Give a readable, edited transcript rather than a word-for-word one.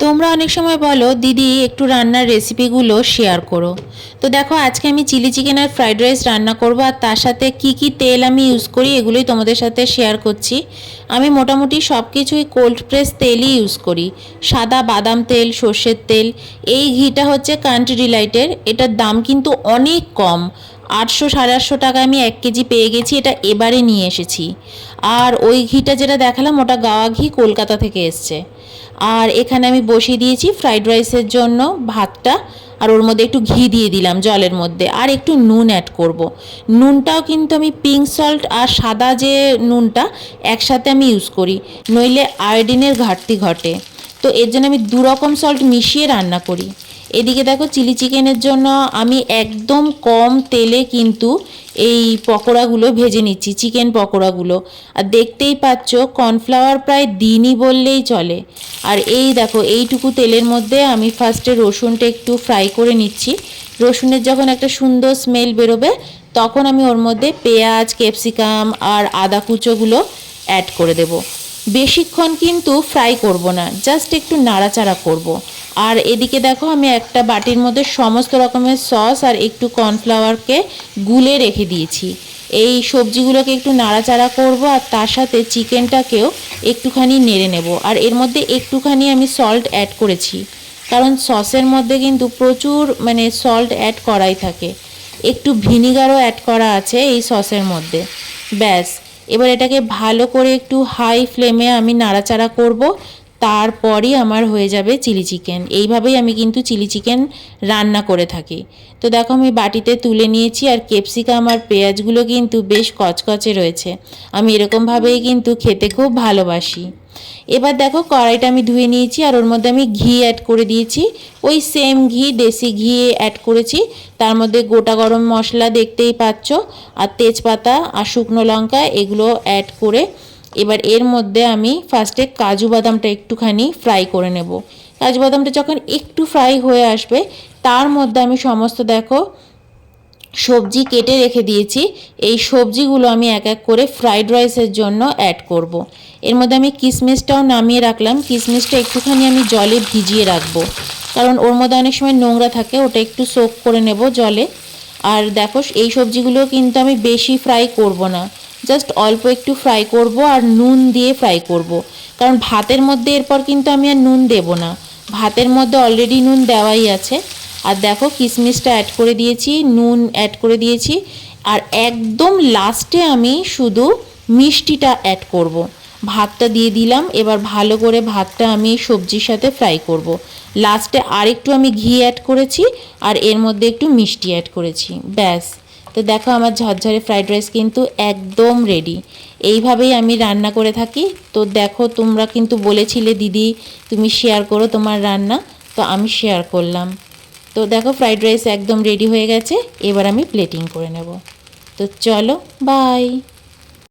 তোমরা অনেক সময় বলো দিদি একটু রান্নার রেসিপিগুলো শেয়ার করো। তো দেখো আজকে আমি চিলি চিকেন আর ফ্রাইড রাইস রান্না করব, আর তার সাথে কি কি তেল আমি ইউজ করি এগুলোই তোমাদের সাথে শেয়ার করছি। আমি মোটামুটি সব কিছুই কোল্ড প্রেস তেলই ইউজ করি। সাদা বাদাম তেল, সর্ষের তেল। এই ঘিটা হচ্ছে কান্ট্রি ডিলাইটের, এটার দাম কিন্তু অনেক কম। 800-850 টাকা আমি 1 কেজি পেয়ে গেছি, এটা এবারে নিয়ে এসেছি। আর ওই ঘিটা যেটা দেখালাম ওটা গাওয়া ঘি, কলকাতা থেকে এসছে। আর এখানে আমি বসিয়ে দিয়েছি ফ্রাইড রাইসের জন্য ভাতটা, আর ওর মধ্যে একটু ঘি দিয়ে দিলাম জলের মধ্যে, আর একটু নুন অ্যাড করব। নুনটাও কিন্তু আমি পিঙ্ক সল্ট আর সাদা যে নুনটা একসাথে আমি ইউজ করি, নইলে আয়োডিনের ঘাটতি ঘটে। তো এর জন্য আমি 2 রকম সল্ট মিশিয়ে রান্না করি। এদিকে দেখো চিলি চিকেনের জন্য আমি একদম কম তেলে কিন্তু এই পকোড়াগুলো ভেজে নিচ্ছি, চিকেন পকোড়াগুলো। আর দেখতেই পাচ্ছ কর্নফ্লাওয়ার প্রায় দিনই বললেই চলে। আর এই দেখো এইটুকু তেলের মধ্যে আমি ফার্স্টে রসুনটা একটু ফ্রাই করে নিচ্ছি। রসুনের যখন একটা সুন্দর স্মেল বেরোবে তখন আমি ওর মধ্যে পেঁয়াজ, ক্যাপসিকাম আর আদা কুচোগুলো অ্যাড করে দেব। বেশিক্ষণ কিন্তু ফ্রাই করব না, জাস্ট একটু নাড়াচাড়া করব। আর এদিকে দেখো আমি একটা বাটির মধ্যে সমস্ত রকমের সস আর একটু কর্নফ্লাওয়ারকে গুলে রেখে দিয়েছি। এই সবজিগুলোকে একটু নাড়াচাড়া করব, আর তার সাথে চিকেনটাকেও একটুখানি নেড়ে নেব। আর এর মধ্যে একটুখানি আমি সল্ট অ্যাড করেছি, কারণ সসের মধ্যে কিন্তু প্রচুর সল্ট অ্যাড করাই থাকে। একটু ভিনিগারও অ্যাড করা আছে এই সসের মধ্যে। ব্যাস, এবার এটাকে ভালো করে একটু হাই ফ্লেমে আমি নাড়াচাড়া করব, তারপরই আমার হয়ে যাবে চিলি চিকেন। এইভাবেই আমি কিন্তু চিলি চিকেন রান্না করে থাকি। তো দেখো আমি বাটিতে তুলে নিয়েছি, আর ক্যাপসিকাম আর পেঁয়াজগুলো কিন্তু বেশ কচকচে রয়েছে। আমি এরকমভাবেই কিন্তু খেতে খুব ভালোবাসি। এবার দেখো কড়াইটা আমি ধুয়ে নিয়েছি, আর ওর মধ্যে আমি ঘি অ্যাড করে দিয়েছি। ওই সেম ঘি, দেশি ঘি অ্যাড করেছি। তার মধ্যে গোটা গরম মশলা দেখতেই পাচ্ছ, আর তেজপাতা আর শুকনো লঙ্কা এগুলো অ্যাড করে এবার এর মধ্যে আমি ফার্স্টে কাজু বাদামটা একটুখানি ফ্রাই করে নেব। কাজু বাদামটা যখন একটু ফ্রাই হয়ে আসবে তার মধ্যে আমি সমস্ত দেখো সবজি কেটে রেখে দিয়েছি, এই সবজিগুলো আমি এক এক করে ফ্রাইড রাইসের জন্য অ্যাড করব। এর মধ্যে আমি কিশমিশটাও নামিয়ে রাখলাম। কিশমিশটা একটুখানি আমি জলে ভিজিয়ে রাখবো, কারণ ওর মধ্যে অনেক সময় নোংরা থাকে, ওটা একটু সোক করে নেব জলে। আর দেখো এই সবজিগুলো কিন্তু আমি বেশি ফ্রাই করব না, জাস্ট অল্প একটু ফ্রাই করব, আর নুন দিয়ে ফ্রাই করব। কারণ ভাতের মধ্যে এরপর কিন্তু আমি আর নুন দেব না, ভাতের মধ্যে অলরেডি নুন দেওয়াই আছে। আর দেখো কিশমিশটা অ্যাড করে দিয়েছি, নুন অ্যাড করে দিয়েছি, আর একদম লাস্টে আমি শুধু মিষ্টিটা অ্যাড করব। ভাতটা দিয়ে দিলাম, এবার ভালো করে ভাতটা আমি সবজির সাথে ফ্রাই করব। লাস্টে আরেকটু আমি ঘি অ্যাড করেছি, আর এর মধ্যে একটু মিষ্টি অ্যাড করেছি। ব্যাস, তো দেখো আমার ঝরঝরে ফ্রাইড রাইস কিন্তু একদম রেডি। এইভাবেই আমি রান্না করে থাকি। তো দেখো তোমরা কিন্তু বলেছিলে দিদি তুমি শেয়ার করো তোমার রান্না, তো আমি শেয়ার করলাম। তো দেখো ফ্রাইড রাইস একদম রেডি হয়ে গেছে, এবার আমি প্লেটিং করে নেব। তো চলো, বাই।